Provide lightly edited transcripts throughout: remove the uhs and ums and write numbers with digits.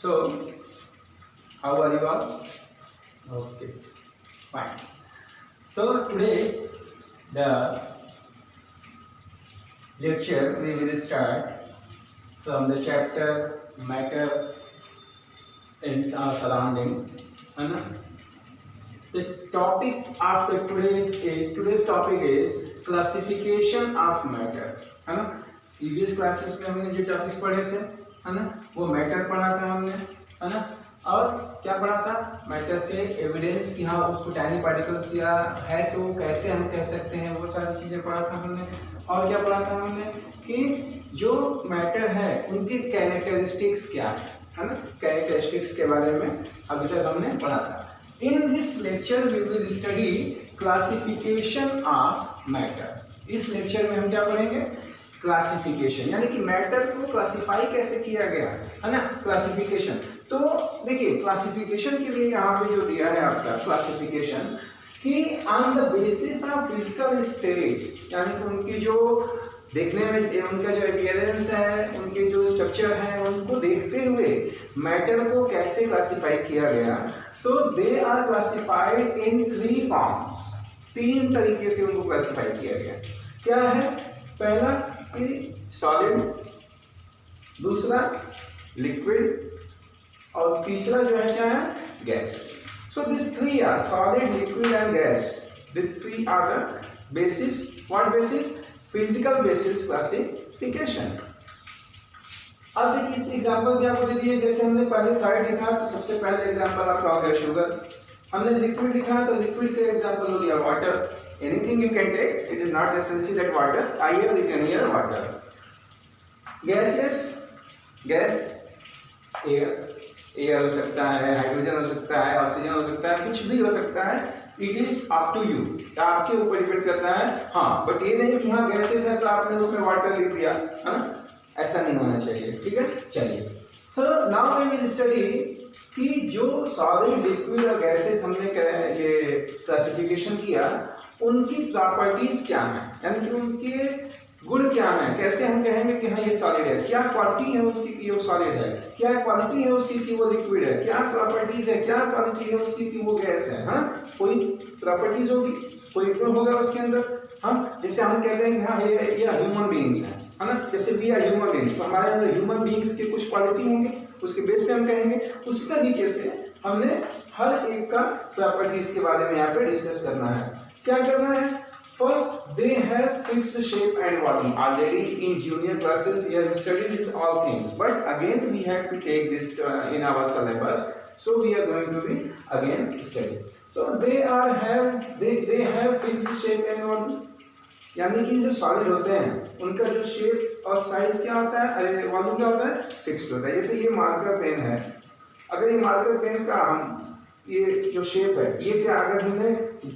So, how are you all? Okay, fine. So today's the lecture we will start from the chapter matter in our surrounding. And the topic after today's topic is classification of matter. है ना? Previous classes में हमने जो topics पढ़े थे, है ना, वो मैटर पढ़ा था हमने, है ना, और क्या पढ़ा था, मैटर के एविडेंस कि हाँ उसको टाइनी पार्टिकल्स या है तो कैसे हम कह सकते हैं, वो सारी चीजें पढ़ा था हमने। और क्या पढ़ा था हमने कि जो मैटर है उनके कैरेक्टरिस्टिक्स क्या है ना, कैरेक्टरिस्टिक्स के बारे में अभी तक हमने पढ़ा था। In this lecture we will study classification of matter. इस लेक्चर में हम क्या पढ़ेंगे, क्लासिफिकेशन, यानी कि मैटर को क्लासिफाई कैसे किया गया है ना, क्लासिफिकेशन। तो देखिए क्लासिफिकेशन के लिए यहाँ पे जो दिया है आपका क्लासिफिकेशन कि on the basis of physical state, यानी कि उनकी जो देखने में उनका जो अपीयरेंस है, उनके जो स्ट्रक्चर है, उनको देखते हुए मैटर को कैसे क्लासिफाई किया गया। तो they are classified in 3 forms. 3 तरीके से उनको क्लासिफाई किया गया। क्या है, पहला सॉलिड, दूसरा लिक्विड, और तीसरा जो है क्या है, gas. So this 3 are solid, liquid and gas. This 3 are the basis. What basis? Physical basis classification. अब देखिए इस एग्जांपल भी आपको दे दिए, जैसे हमने पहले साइड लिखा तो सबसे पहले एग्जांपल आपका हो गया शुगर, हमने लिक्विड लिखा तो लिक्विड का एग्जांपल हो गया water. Anything you can take, it is not necessary that water. I have written here water. Gases, gas, air, air हो सकता है, हाइड्रोजन हो सकता है, ऑक्सीजन हो सकता है, कुछ भी हो सकता है। It is up to you, आपके ऊपर डिपेंड करता है। हाँ, बट ये नहीं कि हाँ गैसेस है तो आपने उसमें वाटर लिख दिया, है ना, ऐसा नहीं होना चाहिए। ठीक है, चलिए। So now we will study कि जो सॉलिड, लिक्विड और गैसेस हमने ये क्लासिफिकेशन किया, उनकी प्रॉपर्टीज क्या है, यानी कि उनके गुण क्या है, कैसे हम कहेंगे कि हाँ ये सॉलिड है, क्या क्वालिटी है उसकी कि वो सॉलिड है, क्या क्वालिटी है उसकी कि वो लिक्विड है, क्या प्रॉपर्टीज है, क्या क्वालिटी है उसकी कि वो गैस है। हाँ, कोई प्रॉपर्टीज होगी, कोई गुण होगा उसके अंदर। हम जैसे हम कहते हैं हाँ ये ह्यूमन बीइंग्स हैं, है ना, जैसे वी आर ह्यूमन बीइंग्स, तो हमारे अंदर ह्यूमन बीइंग्स के कुछ क्वालिटी होंगे, उसके बेस पे हम कहेंगे। उसी तरीके से हमने हर एक का प्रॉपर्टीज के बारे में यहाँ पे डिस्कस करना है। क्या करना है, first they have fixed shape and volume. Already in junior classes you have studied this all things, but again we have to take this in our syllabus, so we are going to be again study. So they have fixed shape and volume, यानी कि जो solid होते हैं उनका जो shape और size क्या होता है, वॉल्यूम क्या होता है, फिक्स्ड होता है। जैसे ये मार्कर पेन है, अगर ये मार्कर पेन का हम ये जो शेप है, ये क्या अगर हमने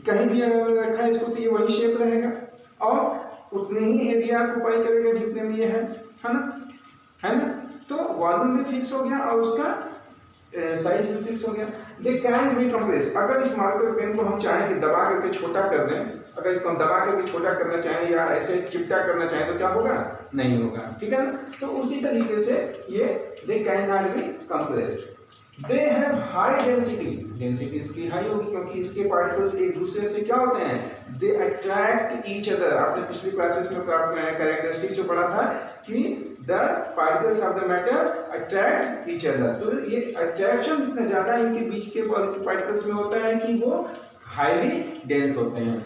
कहीं भी अगर रखा है इसको तो ये वही शेप रहेगा और उतने ही एरिया ऑक्युपाई करेगा जितने में ये है ना, है ना। तो वॉल्यूम भी फिक्स हो गया और उसका साइज भी फिक्स हो गया। They can be compress. अगर इस मार्कर पेन को हम चाहें कि दबा करके छोटा कर दें, अगर इसको हम दबा करके छोटा करना चाहें या ऐसे चिपटा करना चाहें तो क्या होगा, नहीं होगा। ठीक है ना, तो उसी तरीके से ये they can not be compressed. They have high density, density इसकी हाई होगी क्योंकि इसके पार्टिकल्स एक दूसरे से क्या होते हैं, दे अट्रैक्ट ईच अदर। आपने पिछली क्लासेस में कैरेक्टरिस्टिक्स जो पढ़ा था कि the particles of the matter attract each other. तो ये अट्रैक्शन इतना ज्यादा इनके बीच के पार्टिकल्स में होता है कि वो हाईली डेंस होते हैं।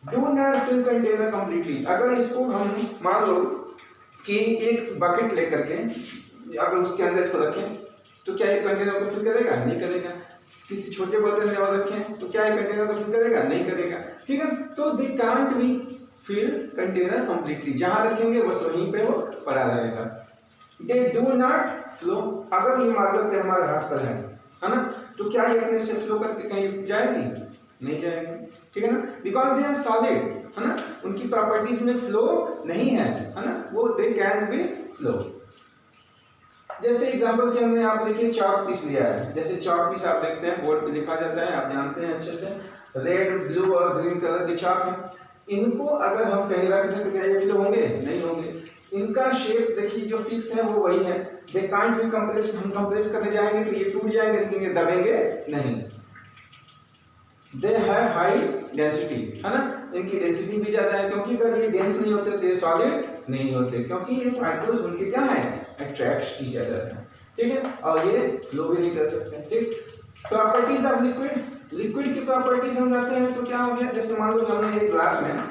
Do not fill container completely. अगर इसको हम मान लो कि एक बकेट लेकर के अगर उसके अंदर इसको रखें तो क्या ये कंटेनर को फिल करेगा, नहीं करेगा। किसी छोटे बर्तन में और रखें तो क्या ये कंटेनर को फिल करेगा, नहीं करेगा। ठीक है, तो they can't be fill container completely, जहां रखेंगे बस वहीं पे वो पड़ा रहेगा। They do not flow. अगर ये मार्कर पे हमारे हाथ पर है ना, तो क्या ये अपने से फ्लो करके कहीं जाएगी, नहीं जाएगी। ठीक है ना, बिकॉज दे आर सॉलिड, है ना, उनकी प्रॉपर्टीज में फ्लो नहीं है ना, वो दे कैन बी फ्लो। जैसे एग्जांपल के हमने यहाँ पर देखिए चॉक पीस लिया है। जैसे चॉक पीस आप देखते हैं बोर्ड पे लिखा जाता है, आप जानते हैं अच्छे से, रेड, ब्लू और ग्रीन कलर के चॉक हैं। इनको अगर हम कहीं रख दें तो क्या ये फ्लो होंगे, नहीं होंगे। इनका शेप देखिए जो फिक्स है वो वही है। दे कांट बी कंप्रेस, हम कंप्रेस करने जाएंगे तो ये टूट जाएंगे लेकिन ये दबेंगे नहीं। दे हैव हाई डेंसिटी, है ना, इनकी डेंसिटी भी ज्यादा है क्योंकि अगर ये डेंस नहीं होते तो ये सॉलिड नहीं होते, क्योंकि ये पार्टिकल्स उनके क्या है, अट्रैक्ट की ज्यादा है, ठीक है, और ये फ्लो भी नहीं कर सकते, ठीक। प्रॉपर्टीज ऑफ लिक्विड, लिक्विड की प्रॉपर्टीज हम जाते हैं तो क्या हो गया, जैसे मान लो हमने एक ग्लास में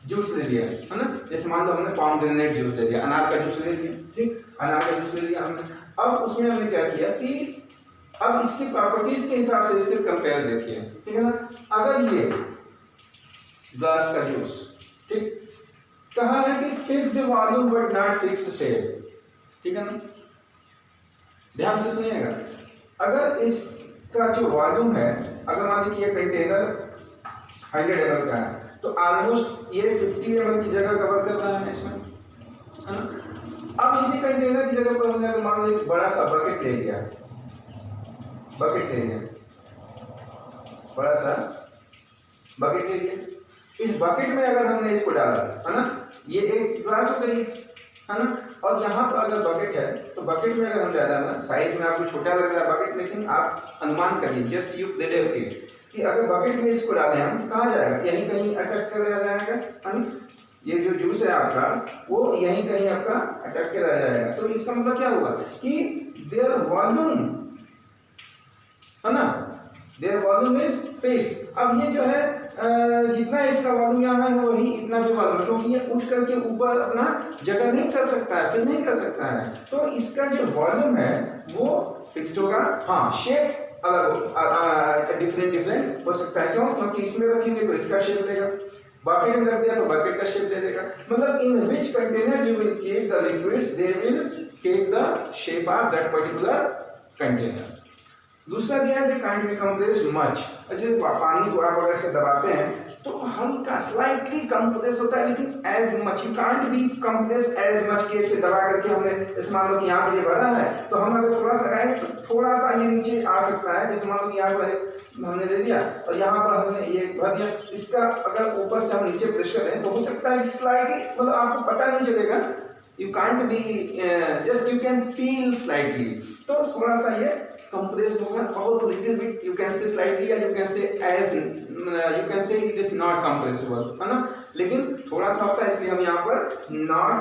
जूस ले लिया, है ना, जैसे मान लो हमने पॉमग्रेनेट जूस ले लिया, अनार का जूस ले लिया, ठीक, अनार का जूस ले लिया हमने। अब उसमें हमने क्या किया कि अब इसकी प्रॉपर्टीज के हिसाब से इसके कंपेयर देखिए, ठीक है ना। अगर ये ग्लास का जूस, ठीक, कहा है कि fixed volume but not fixed shape, ठीक है ना, ध्यान से सुनिएगा। अगर इसका जो वॉल्यूम है, अगर मान लीजिए ये कंटेनर 100 ml का है तो ऑलमोस्ट ये 50 ml की जगह कवर कर रहा है इसमें, है ना। अब इसी कंटेनर की जगह पर हमने अगर मान लो एक बड़ा सा बकेट ले लिया, बकेट ले लिया, बड़ा सा बकेट ले लिया, इस बकेट में अगर हमने इसको डाला, है ना, ये एक ग्लास हो गई, है ना, और यहाँ पर अगर बकेट है तो बकेट में अगर हम डाला ना, साइज में आपको छोटा लग रहा है बकेट, लेकिन आप अनुमान करिए, जस्ट यू डिडक्ट कि अगर बकेट में इसको डालें हम, कहाँ जाएगा, यहीं कहीं अटक कर रह जाएगा, है ना, ये जो जूस है आपका वो यहीं कहीं आपका अटक के रह जाएगा। तो इसका मतलब क्या हुआ कि देयर वॉल्यूम, है ना, देयर वॉल्यूम इज फिक्स्ड। अब ये जो है जितना इसका वॉल्यूम यहाँ है वही इतना भी वॉल्यूम है, क्योंकि ये उठ करके ऊपर अपना जगह नहीं कर सकता है, फिल नहीं कर सकता है, तो इसका जो वॉल्यूम है वो फिक्स्ड होगा। हाँ, शेप अलग डिफरेंट हो सकता है, क्यों, क्योंकि इसमें रखेंगे तो इसका शेप देगा, बकेट में रख दिया तो बकेट का शेप दे देगा। मतलब in which container you will keep the liquids, they will keep the shape of that particular container. दूसरा दिया है काइंड बी कंप्रेस मच। अच्छा, पानी को आप अगर से दबाते हैं तो हल्का स्लाइटली कंप्रेस होता है, लेकिन as much you can't be compress as much के से दबा करके हमने इस मान लो कि यहाँ पर ये भरा है तो हम अगर थोड़ा सा लगाएंगे तो थोड़ा सा ये नीचे आ सकता है, जैसे मान लो कि यहाँ पर हमने दे दिया और यहाँ पर हमने ये भर दिया, इसका अगर ऊपर से हम नीचे प्रेस करें तो हो सकता है स्लाइटली, मतलब आपको पता नहीं चलेगा, you can't be just you can feel slightly, तो थोड़ा सा ये compress होगा, बहुत little bit you can say slightly या you can say as you can say it is not compressible, है ना, लेकिन थोड़ा सा होता है, इसलिए हम यहाँ पर not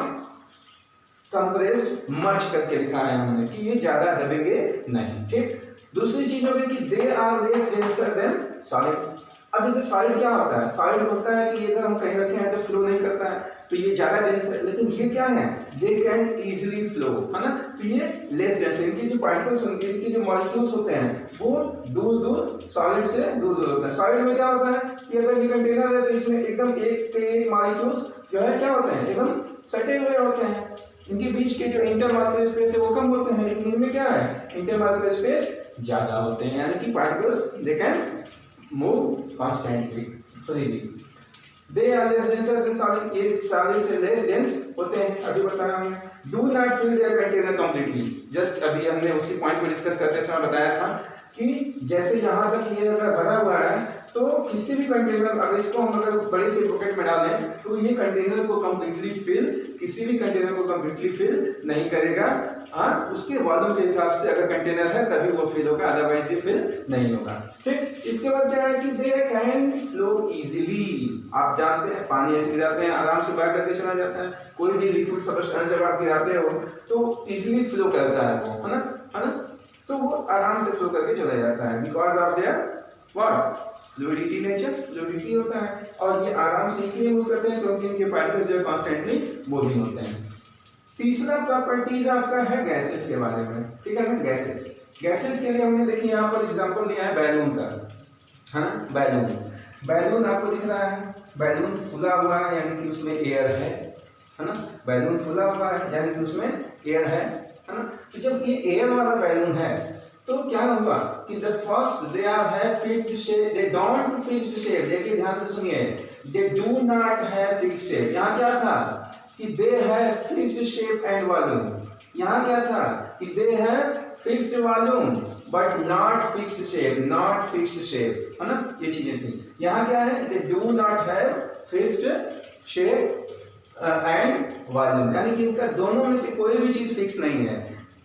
compressed much करके लिखा है हमने कि ये ज्यादा दबेंगे नहीं, ठीक। दूसरी चीज होगी कि they are less denser than solid। अब जैसे सॉलिड क्या होता है, सॉलिड होता है कि अगर हम कहीं रखे हैं तो फ्लो नहीं करता है, तो ये ज्यादा डेंस है, लेकिन ये क्या है, दे कैन इजीली फ्लो, है ना, तो ये लेस डेंस है। इनके जो पार्टिकल्स होंगे, इनके जो मॉलिक्यूल्स होते हैं वो दूर दूर सॉलिड से दूर दूर होते हैं। सॉलिड में क्या होता है कि अगर ये कंटेनर है तो इसमें एकदम एक पे एक मॉलिक्यूल्स जो है क्या होते हैं, एकदम सटे हुए होते हैं, इनके बीच के जो इंटरमॉलिक्यूलर स्पेस है वो कम होते हैं, लेकिन इनमें क्या है, इंटरमॉलिक्यूलर स्पेस ज्यादा होते हैं, यानी कि particles they can move constantly freely। They are less denser than solid, ये solid से less dense होते हैं, अभी बताया हमने। Do not fill their container completely, just अभी हमने उसी पॉइंट को डिस्कस करते समय बताया था कि जैसे यहाँ तक ये अगर भरा हुआ है तो किसी भी कंटेनर, अगर इसको हम अगर बड़े से बकेट में डालें तो ये कंटेनर को कंप्लीटली फिल, किसी भी कंटेनर को कंप्लीटली फिल नहीं करेगा। हाँ, उसके वॉल्यूम के हिसाब से अगर कंटेनर है तभी वो फिल होगा, अदरवाइज ये फिल नहीं होगा, ठीक। इसके बाद क्या है कि दे कैन फ्लो इजीली। आप जानते हैं पानी ऐसे गिराते हैं आराम से बह करके चला जाता है, कोई भी लिक्विड सब्सटेंस जब आप गिराते हो तो इजीली फ्लो करता है वो, है ना, तो वो आराम से फ्लो करके चला जाता है, because of their what, fluidity nature, fluidity होता है, और ये आराम से इसलिए मूव करते हैं क्योंकि इनके पार्टिकल्स जो कॉन्स्टेंटली मूविंग होते हैं। तीसरा प्रॉपर्टीज आपका है गैसेस के बारे में, ठीक है ना, गैसेस। गैसेस के लिए हमने देखिए यहाँ पर एग्जांपल दिया है बैलून का, है ना, बैलून आपको दिख रहा है, बैलून फुला हुआ है यानी कि उसमें एयर है ना, बैलून फुला हुआ है यानी कि उसमें एयर है ना। तो जब ये एयर वाला बैलून है तो क्या होगा कि the first they are have fixed shape, they don't fixed shape, देखिए ध्यान से सुनिए, they do not have fixed shape. यहाँ क्या था कि they have fixed shape and volume, यहाँ क्या था कि they have fixed volume but not fixed shape, not fixed shape, है ना, ये चीजें थी। यहाँ क्या है, they do not have fixed shape and volume, यानी कि इनका दोनों में से कोई भी चीज फिक्स नहीं है।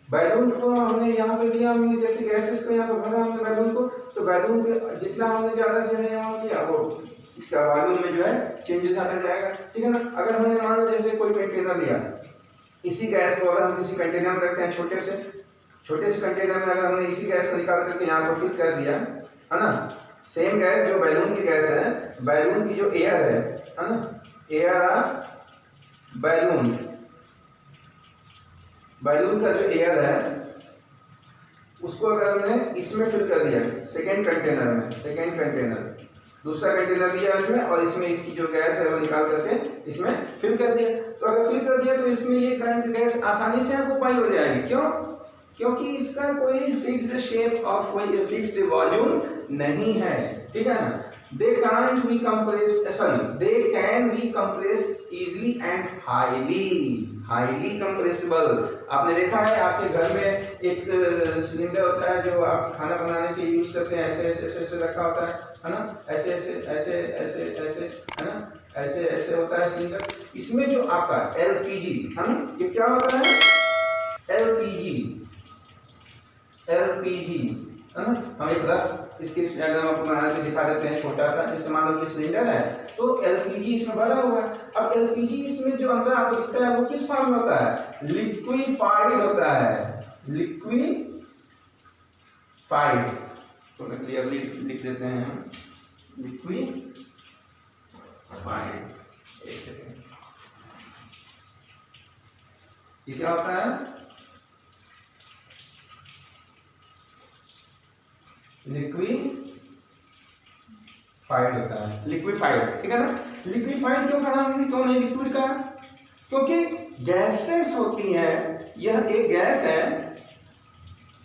बैलून को हमने यहाँ पे लिया, हमने जैसे गैसेस को यहाँ पे भरा हमने बैलून को, तो बैलून के जितना हमने ज्यादा जो है यहाँ किया वो इसका वॉल्यूम में जो है चेंजेस आता जाएगा, ठीक है ना। अगर हमने मान लो जैसे कोई कंटेनर लिया, इसी गैस को अगर हम किसी कंटेनर में रखते हैं, छोटे से कंटेनर में अगर हमने इसी गैस को निकाल करके यहाँ पर फिल कर दिया, है ना, सेम गैस जो बैलून की गैस है, बैलून की जो एयर है ना, एयर ऑफ बैलून, बैलून का जो एयर है उसको अगर हमने इसमें फिल कर दिया, सेकेंड कंटेनर दूसरा कंटेनर लिया इसमें, और इसमें इसकी जो गैस है वो निकाल करके इसमें फिल कर दिया, तो अगर फिल कर दिया तो इसमें ये गैस आसानी से ऑक्यूपाई हो जाएगी। क्यों? क्योंकि इसका कोई फिक्स्ड शेप और कोई फिक्स्ड वॉल्यूम नहीं है, ठीक है ना। They can be compress easily and highly compressible. आपने देखा है आपके घर में एक सिलेंडर होता है जो आप खाना बनाने के यूज करते हैं, ऐसे रखा होता है ना, ऐसे है ना, ऐसे होता है सिलेंडर। इसमें जो आपका एलपीजी है ना, ये क्या होता है? एलपीजी है ना। हम एक रफ इसके डायग्राम आपको बना के दिखा देते हैं, छोटा सा, जैसे मान लो कि सिलेंडर है तो एलपीजी इसमें भरा हुआ है। अब एलपीजी इसमें जो अंदर आपको दिखता है वो किस फॉर्म में होता है? लिक्विफाइड होता है, लिक्विफाइड। तो क्लियरली लिख देते हैं हम, लिक्विफाइड। एक सेकेंड, ये क्या होता है? लिक्विफाइड होता है, लिक्विफाइड, ठीक है ना। लिक्विफाइड क्यों कहा हमने, क्यों नहीं लिक्विड कहा? क्योंकि गैसेस होती हैं, यह एक गैस है,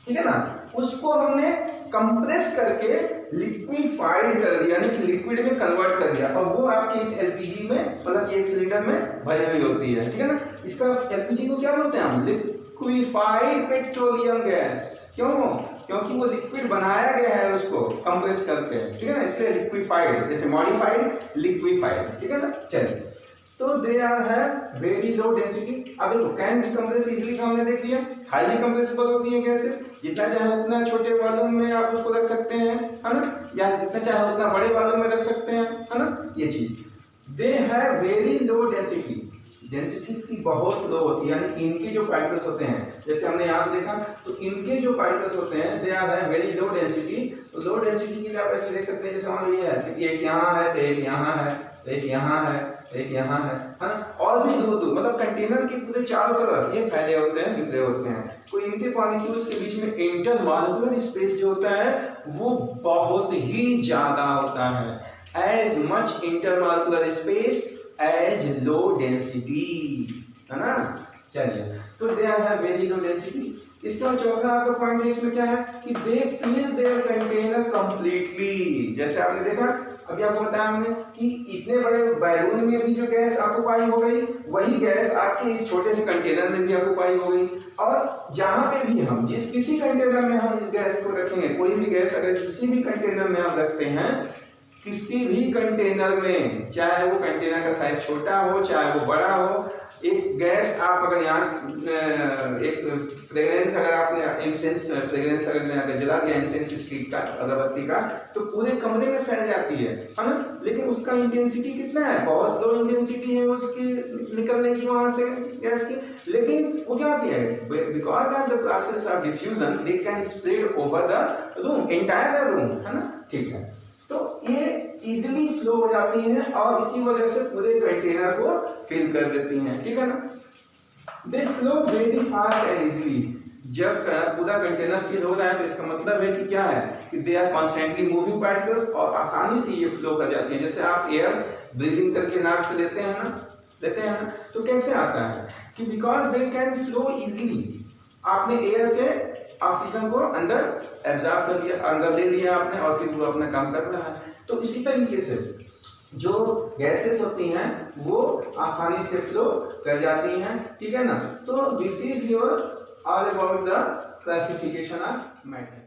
ठीक है ना, उसको हमने कंप्रेस करके लिक्विफाइड कर दिया, यानी कि लिक्विड में कन्वर्ट कर दिया, और वो आपके इस एलपीजी में, मतलब कि एक सिलेंडर में भरी हुई होती है, ठीक है ना। इसका एलपीजी को क्या बोलते हैं हम? Liquefied petroleum gas. क्यों? क्योंकि वो लिक्विड बनाया गया है उसको कंप्रेस करके, ठीक है ना, इसलिए लिक्विफाइड, जैसे मॉडिफाइड, लिक्विफाइड, ठीक है ना। चलिए, तो दे आर है वेरी लो डेंसिटी। अब देखो, कैन बी कंप्रेस इजीली का हमने देख लिया, हाईली कंप्रेसिबल होती है गैसेस, जितना चाहे उतना छोटे वॉल्यूम में आप उसको रख सकते हैं, है ना, या जितना चाहे उतना बड़े वॉल्यूम में रख सकते हैं, है ना, ये चीज। दे have very low density, density इसकी बहुत लो होती है, यानी कि इनके जो पार्टिकल्स होते हैं, जैसे हमने यहाँ पे देखा, तो इनके जो पार्टिकल्स होते हैं दे आर है वेरी लो डेंसिटी। तो लो डेंसिटी के लिए आप ऐसे देख सकते हैं, जैसे मान लो ये है कि एक यहाँ है, तो एक यहाँ है, तो एक यहाँ है, तो एक यहाँ है ना, और भी दूर दूर, मतलब कंटेनर के पूरे चारों तरफ ये फैले होते हैं, बिखरे होते हैं। तो इनके मॉलिक्यूल्स के बीच में इंटरमॉलिक्यूलर स्पेस जो होता है वो बहुत ही ज्यादा होता है, as much intermolecular space as low density, है ना। चलिए, तो they have very low density. इसका चौथा आपका पॉइंट है, इसमें क्या है कि they fill their container completely. जैसे आपने देखा, अभी आपको बताया हमने कि इतने बड़े बैलून में भी जो गैस ऑक्यूपाई हो गई, वही गैस आपके इस छोटे से कंटेनर में भी ऑक्यूपाई हो गई। और जहां पे भी हम किसी कंटेनर में हम इस गैस को रखेंगे, कोई भी गैस अगर किसी भी कंटेनर में हम रखते हैं, किसी भी कंटेनर में, चाहे वो कंटेनर का साइज छोटा हो चाहे वो बड़ा हो, एक गैस आप अगर यहाँ एक फ्रेग्रेंस, अगर आपने इंसेंस फ्रेग्रेंस अगर जला दिया इंसेंस स्टिक का, अगरबत्ती का, तो पूरे कमरे में फैल जाती है ना। लेकिन उसका इंटेंसिटी कितना है? बहुत लो इंटेंसिटी है उसकी निकलने की वहां से गैस की। लेकिन वो क्या होती है, because of the process of diffusion they can spread over the room, entire room, है ना, ठीक है। तो ये इजीली फ्लो हो जाती हैं और इसी वजह से पूरे कंटेनर को फिल कर देती हैं, ठीक है ना। They flow very fast and easily. जब पूरा कंटेनर फिल हो रहा है तो इसका मतलब है कि क्या है कि they are constantly moving particles, और आसानी से ये फ्लो कर जाती है। जैसे आप एयर ब्रीदिंग करके नाक से लेते हैं ना, तो कैसे आता है कि because they can flow easily. आपने एयर से ऑक्सीजन को अंदर एब्जॉर्ब कर लिया, अंदर ले लिया आपने, और फिर वो अपना काम कर रहा है। तो इसी तरीके से जो गैसेस होती हैं वो आसानी से फ्लो कर जाती हैं, ठीक है ना। तो this is your all about the classification of matter.